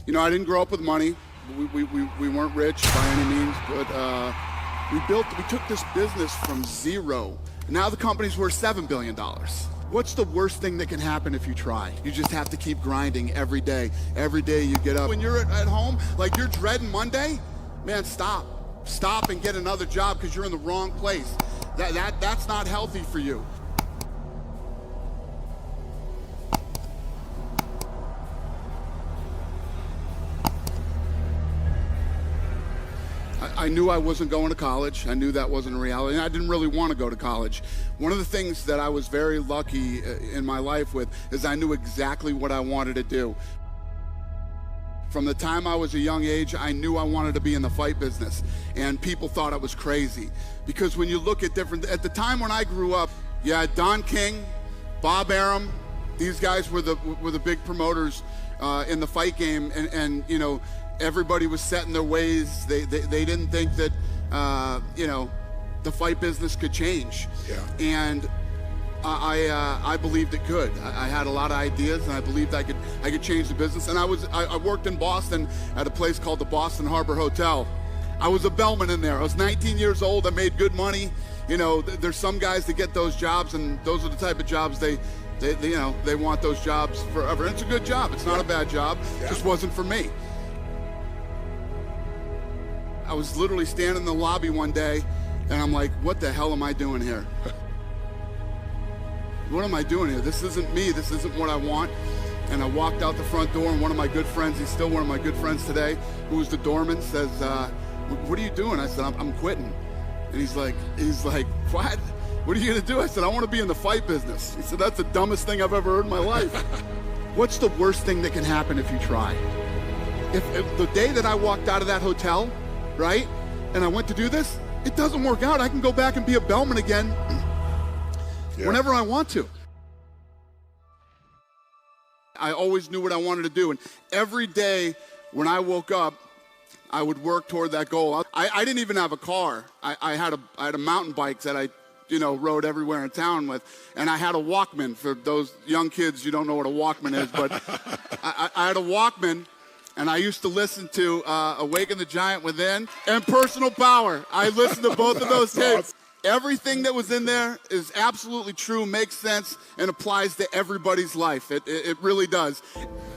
You know, I didn't grow up with money. We weren't rich by any means, but we took this business from zero. Now the company's worth $7 billion. What's the worst thing that can happen if you try? You just have to keep grinding every day. Every day you get up. When you're at home, like you're dreading Monday, man, stop. Stop and get another job because you're in the wrong place. That's not healthy for you. I knew I wasn't going to college. I knew that wasn't a reality, and I didn't really want to go to college. One of the things that I was very lucky in my life with is I knew exactly what I wanted to do. From the time I was a young age, I knew I wanted to be in the fight business, and people thought I was crazy. Because when you look at at the time when I grew up, you had Don King, Bob Arum, these guys were the big promoters in the fight game, and you know, everybody was set in their ways. They didn't think that you know, the fight business could change. Yeah. And I believed it could. I had a lot of ideas, and I believed I could change the business. And I worked in Boston at a place called the Boston Harbor Hotel. I was a bellman in there. I was 19 years old. I made good money. You know, there's some guys that get those jobs, and those are the type of jobs they you know, they want those jobs forever. And it's a good job. It's not a bad job. It just wasn't for me. I was literally standing in the lobby one day, and I'm like, what the hell am I doing here? What am I doing here? This isn't me. This isn't what I want. And I walked out the front door, and one of my good friends, he's still one of my good friends today, who was the doorman, says, what are you doing? I said, I'm quitting. And he's like, what? What are you going to do? I said, I want to be in the fight business. He said, that's the dumbest thing I've ever heard in my life. What's the worst thing that can happen if you try? If the day that I walked out of that hotel, right, and I went to do this, it doesn't work out, I can go back and be a bellman again whenever I want to. I always knew what I wanted to do, and every day when I woke up, I would work toward that goal. I didn't even have a car. I had a mountain bike that I, you know, rode everywhere in town with, and I had a Walkman. For those young kids, you don't know what a Walkman is, but I had a Walkman. And I used to listen to Awaken the Giant Within and Personal Power. I listened to both of those tapes. Everything that was in there is absolutely true, makes sense, and applies to everybody's life. It really does.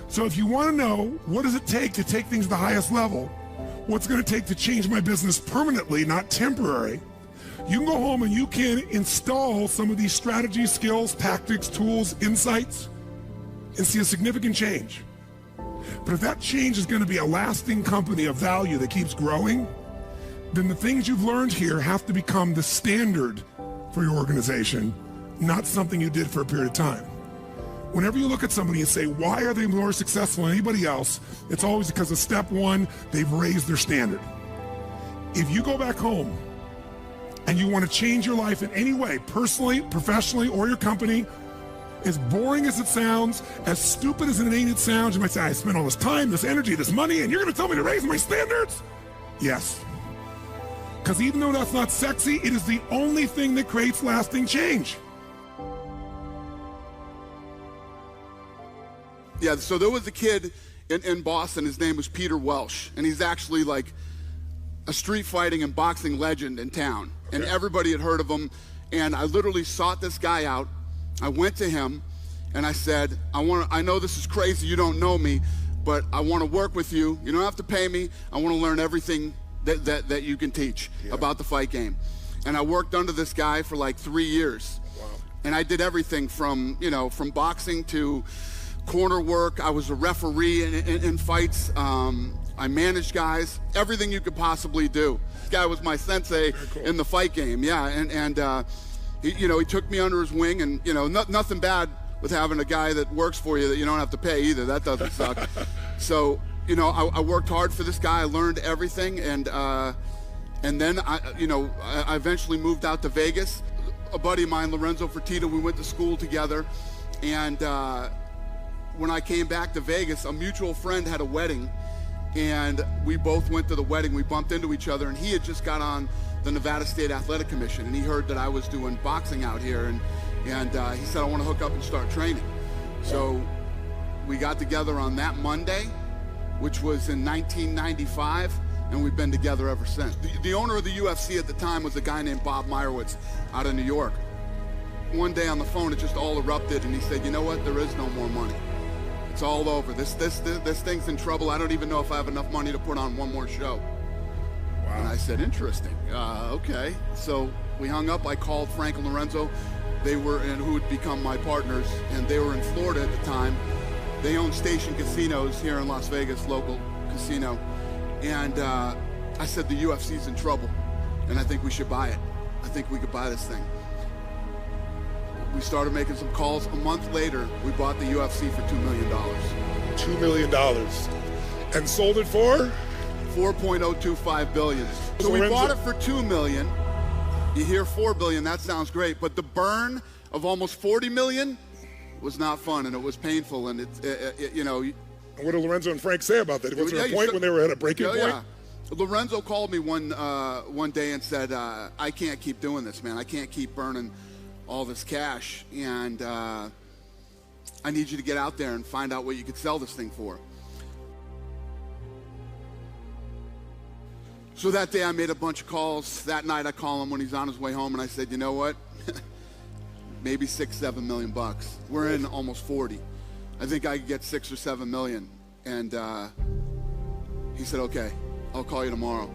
So if you want to know what does it take to take things to the highest level, what's going to take to change my business permanently, not temporary, you can go home and you can install some of these strategies, skills, tactics, tools, insights, and see a significant change. But if that change is going to be a lasting company of value that keeps growing, then the things you've learned here have to become the standard for your organization, not something you did for a period of time. Whenever you look at somebody and say, why are they more successful than anybody else? It's always because of step one, they've raised their standard. If you go back home and you want to change your life in any way, personally, professionally, or your company, as boring as it sounds, as stupid as it ain't sounds, you might say, I spent all this time, this energy, this money, and you're going to tell me to raise my standards? Yes. Because even though that's not sexy, it is the only thing that creates lasting change. Yeah, so there was a kid in Boston, his name was Peter Welsh, and he's actually like a street fighting and boxing legend in town. And everybody had heard of him, and I literally sought this guy out. I went to him and I said, I know this is crazy, you don't know me, but I want to work with you. You don't have to pay me. I want to learn everything that you can teach about the fight game. And I worked under this guy for like 3 years. Wow. And I did everything from, you know, from boxing to corner work. I was a referee in fights. I managed guys, everything you could possibly do. This guy was my sensei in the fight game, and he, you know, he took me under his wing, and, you know, nothing bad with having a guy that works for you that you don't have to pay either. That doesn't suck. So, you know, I worked hard for this guy. I learned everything, and then I eventually moved out to Vegas. A buddy of mine, Lorenzo Fertitta, we went to school together, and when I came back to Vegas, a mutual friend had a wedding, and we both went to the wedding. We bumped into each other, and he had just got on the Nevada State Athletic Commission, and he heard that I was doing boxing out here, and he said, I want to hook up and start training. So we got together on that Monday, which was in 1995, and we've been together ever since. The owner of the UFC at the time was a guy named Bob Meyerowitz out of New York. One day on the phone, it just all erupted, and he said, you know what, there is no more money. It's all over. This thing's in trouble. I don't even know if I have enough money to put on one more show. Wow. And I said, interesting. Okay. So we hung up. I called Frank and Lorenzo. They were, and who would become my partners, and they were in Florida at the time. They own Station Casinos here in Las Vegas, local casino. And I said, the UFC's in trouble, and I think we should buy it. I think we could buy this thing. We started making some calls. A month later, we bought the UFC for $2 million. $2 million. And sold it for? $4.025 billion. So we bought it for $2 million. You hear $4 billion, that sounds great. But the burn of almost $40 million was not fun, and it was painful. And you know. And what did Lorenzo and Frank say about that? Was there a point when they were at a breaking point? Yeah. Lorenzo called me one day and said, I can't keep doing this, man. I can't keep burning all this cash, and I need you to get out there and find out what you could sell this thing for. So that day I made a bunch of calls. That night I call him when he's on his way home, and I said, you know what? Maybe $6-7 million bucks. We're in almost 40. I think I could get 6 or 7 million. And he said, okay, I'll call you tomorrow.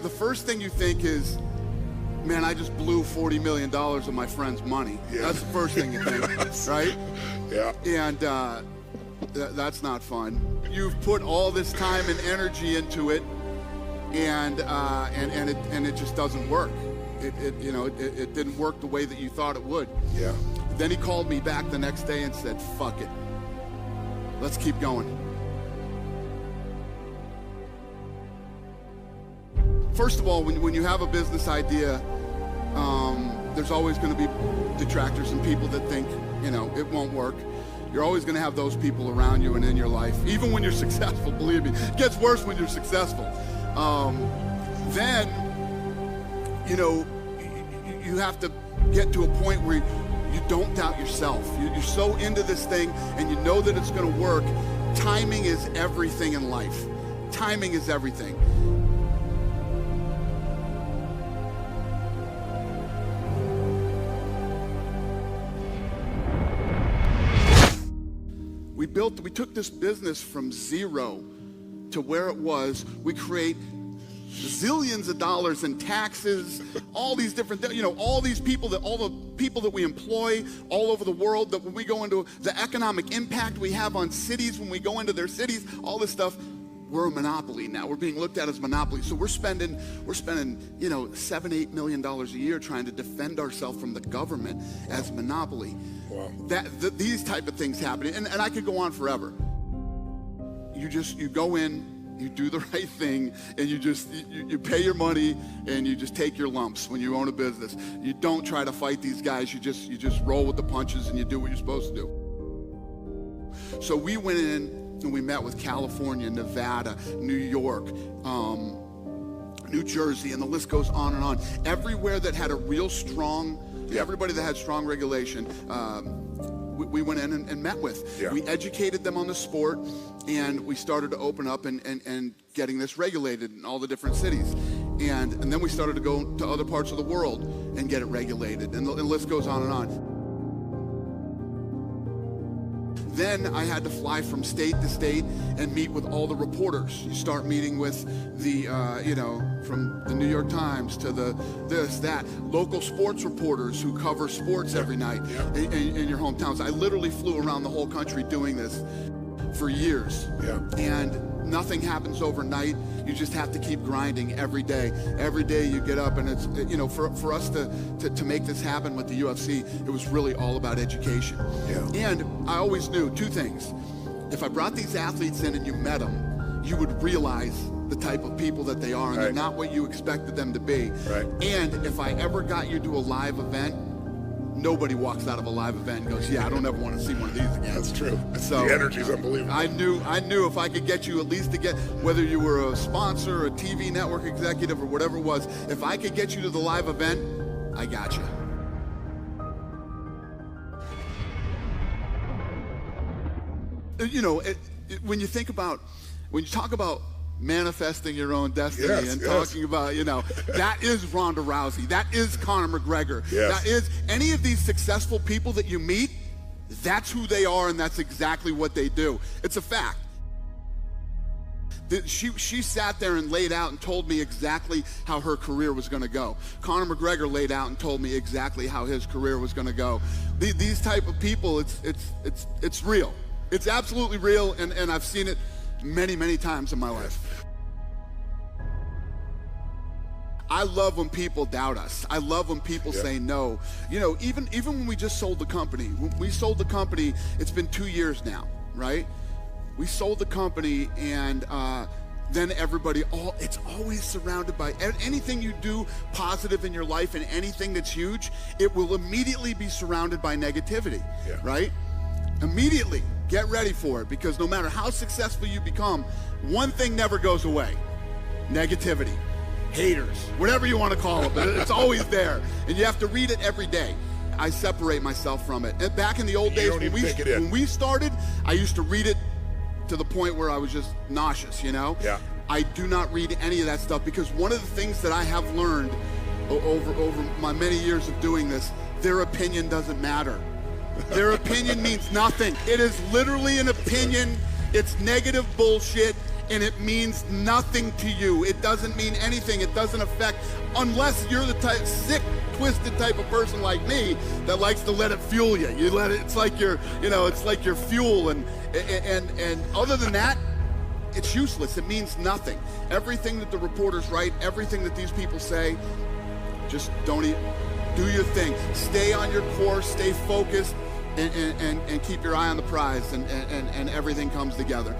The first thing you think is, man, I just blew $40 million of my friend's money. Yeah. That's the first thing you think, right? Yeah. And that's not fun. You've put all this time and energy into it, and it just doesn't work. It didn't work the way that you thought it would. Yeah. Then he called me back the next day and said, fuck it. Let's keep going. First of all, when you have a business idea, there's always going to be detractors and people that think, it won't work. You're always going to have those people around you and in your life, even when you're successful, believe me. It gets worse when you're successful. Then, you have to get to a point where you don't doubt yourself. You're so into this thing and you know that it's going to work. Timing is everything in life. Timing is everything. We took this business from zero to where it was. We create zillions of dollars in taxes, all these different, all the people that we employ all over the world, that when we go into the economic impact we have on cities, when we go into their cities, all this stuff, we're a monopoly now. We're being looked at as monopoly. So we're spending, $7-8 million a year trying to defend ourselves from the government as monopoly. Wow. These type of things happen, and I could go on forever. You go in, you do the right thing, and you pay your money, and you just take your lumps when you own a business. You don't try to fight these guys. You just roll with the punches, and you do what you're supposed to do. So we went in and we met with California, Nevada, New York, New Jersey, and the list goes on and on. Everywhere that had a real strong, everybody that had strong regulation, we went in and met with. Yeah. We educated them on the sport, and we started to open up and getting this regulated in all the different cities. And then we started to go to other parts of the world and get it regulated, and the list goes on and on. Then I had to fly from state to state and meet with all the reporters. You start meeting with the, from the New York Times to that, local sports reporters who cover sports every night in your hometowns. I literally flew around the whole country doing this for years. Yeah. And nothing happens overnight. You just have to keep grinding every day. Every day you get up, and it's, for us to make this happen with the UFC, it was really all about education. Yeah. And I always knew two things. If I brought these athletes in and you met them, you would realize the type of people that they are, and they're not what you expected them to be. Right. And if I ever got you to a live event, nobody walks out of a live event and goes, I don't ever want to see one of these again. That's true. So the energy's unbelievable. I knew if I could get you at least to get, whether you were a sponsor, a TV network executive, or whatever it was, if I could get you to the live event, I got you. when you talk about manifesting your own destiny talking about, that is Ronda Rousey, that is Conor McGregor, that is any of these successful people that you meet, that's who they are and that's exactly what they do. It's a fact. She sat there and laid out and told me exactly how her career was going to go. Conor McGregor laid out and told me exactly how his career was going to go. These type of people, it's real. It's absolutely real, and I've seen it many, many times in my life. I love when people doubt us. I love when people say no. Even when we just sold the company. When we sold the company, it's been 2 years now, right? We sold the company, and then everybody, it's always surrounded by anything you do positive in your life and anything that's huge, it will immediately be surrounded by negativity, right? Immediately. Get ready for it, because no matter how successful you become, one thing never goes away: negativity, haters, whatever you want to call it, but it's always there, and you have to read it every day. I separate myself from it. And back in the old days when we started, I used to read it to the point where I was just nauseous, I do not read any of that stuff, because one of the things that I have learned over my many years of doing this, their opinion doesn't matter. Their opinion means nothing. It is literally an opinion. It's negative bullshit, and it means nothing to you. It doesn't mean anything. It doesn't affect, unless you're the sick, twisted type of person like me that likes to let it fuel you. You let it. It's like your, it's like your fuel, and other than that, it's useless. It means nothing. Everything that the reporters write, everything that these people say, just don't even. Do your thing. Stay on your course. Stay focused, and keep your eye on the prize, and everything comes together.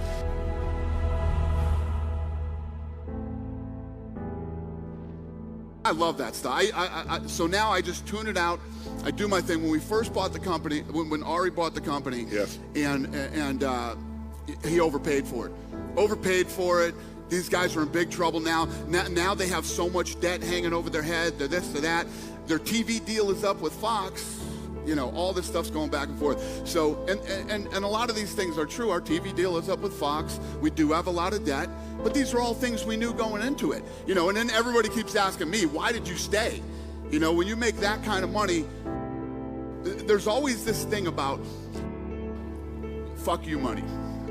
I love that stuff. So now I just tune it out. I do my thing. When we first bought the company, when Ari bought the company, and he overpaid for it. Overpaid for it. These guys are in big trouble now. Now they have so much debt hanging over their head. They're this, they're that. Their TV deal is up with Fox. All this stuff's going back and forth. So, and a lot of these things are true. Our TV deal is up with Fox. We do have a lot of debt, but these are all things we knew going into it. And then everybody keeps asking me, why did you stay? When you make that kind of money, there's always this thing about fuck you money.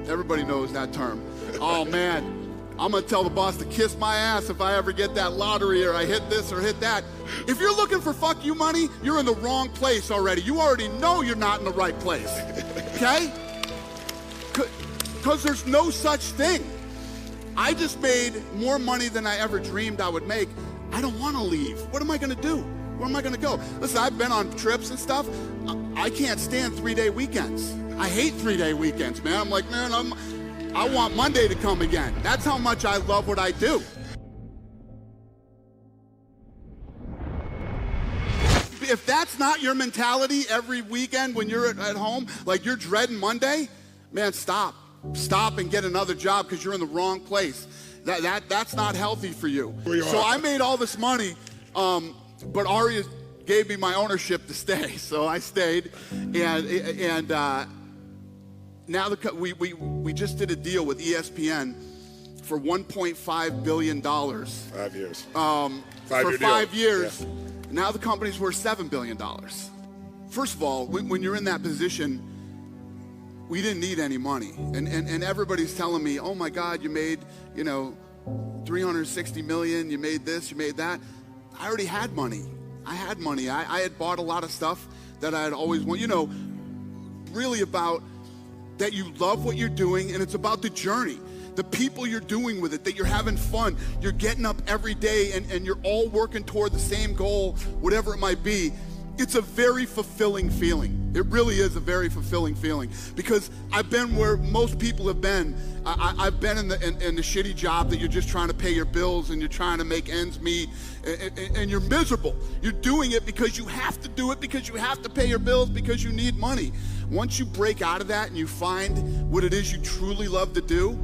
Everybody knows that term. Oh man, I'm gonna tell the boss to kiss my ass if I ever get that lottery, or I hit this or hit that. If you're looking for fuck you money, you're in the wrong place already. You already know you're not in the right place, okay? Because there's no such thing. I just made more money than I ever dreamed I would make. I don't want to leave. What am I gonna do? Where am I gonna go? Listen, I've been on trips and stuff. I can't stand 3-day weekends. I hate 3-day weekends, man. I'm like, man, I want Monday to come again. That's how much I love what I do. If that's not your mentality every weekend when you're at home, like you're dreading Monday, man, stop. Stop and get another job, because you're in the wrong place. That's not healthy for you. So I made all this money, but Ari gave me my ownership to stay, so I stayed, and now we just did a deal with ESPN for $1.5 billion. 5 years. For 5 years. Now the company's worth $7 billion. First of all, when you're in that position, we didn't need any money. And everybody's telling me, oh my God, you made, $360 million, you made this, you made that. I already had money. I had money. I had bought a lot of stuff that I had always wanted, really about that you love what you're doing, and it's about the journey, the people you're doing with it, that you're having fun, you're getting up every day, and you're all working toward the same goal, whatever it might be. It's a very fulfilling feeling. It really is a very fulfilling feeling, because I've been where most people have been. I've been in the shitty job that you're just trying to pay your bills and you're trying to make ends meet, and you're miserable. You're doing it because you have to do it, because you have to pay your bills, because you need money. Once you break out of that and you find what it is you truly love to do,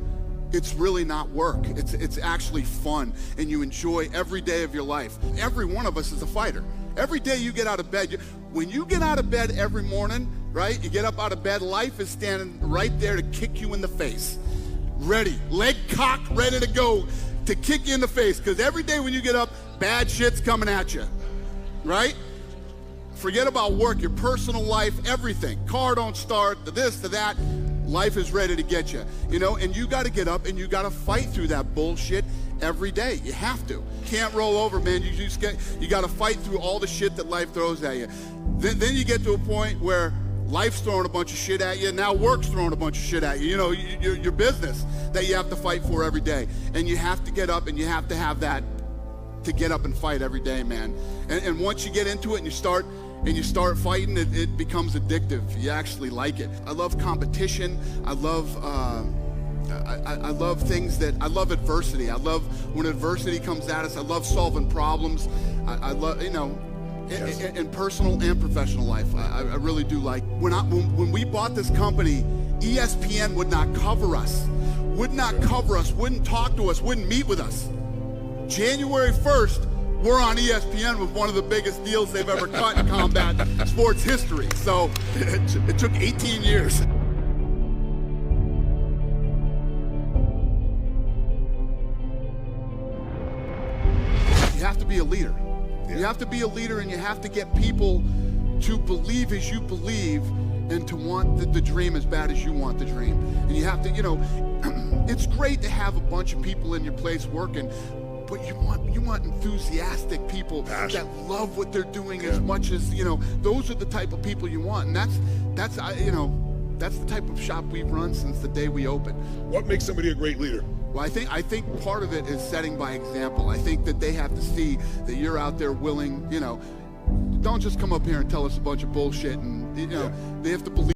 it's really not work. It's actually fun, and you enjoy every day of your life. Every one of us is a fighter. Every day you get out of bed, when you get out of bed every morning, right? You get up out of bed, life is standing right there to kick you in the face. Ready, leg cocked, ready to go to kick you in the face. Because every day when you get up, bad shit's coming at you, right? Forget about work, your personal life, everything. Car don't start, to this, to that. Life is ready to get you, you know, and you got to get up and you got to fight through that bullshit every day. You have to. Can't roll over, man. You got to fight through all the shit that life throws at you. Then you get to a point where life's throwing a bunch of shit at you. Now work's throwing a bunch of shit at you. You know, your business that you have to fight for every day. And you have to get up and you have to have that to get up and fight every day, man. And once you get into it and you start fighting, it becomes addictive. You actually like it. I love competition. I love things that, I love adversity. I love when adversity comes at us. I love solving problems. I love, you know, in personal and professional life. I really do like, when we bought this company, ESPN would not cover us, wouldn't talk to us, wouldn't meet with us. January 1st, we're on ESPN with one of the biggest deals they've ever cut in combat sports history. So it took 18 years. You have to be a leader. You have to be a leader, and you have to get people to believe as you believe and to want the dream as bad as you want the dream. And you have to, you know, it's great to have a bunch of people in your place working, but you want enthusiastic people that love what they're doing as much as, you know, those are the type of people you want. And that's you know, that's the type of shop we've run since the day we opened. What makes somebody a great leader? Well, I think part of it is setting by example. I think that they have to see that you're out there willing, you know, don't just come up here and tell us a bunch of bullshit, and, you know, they have to believe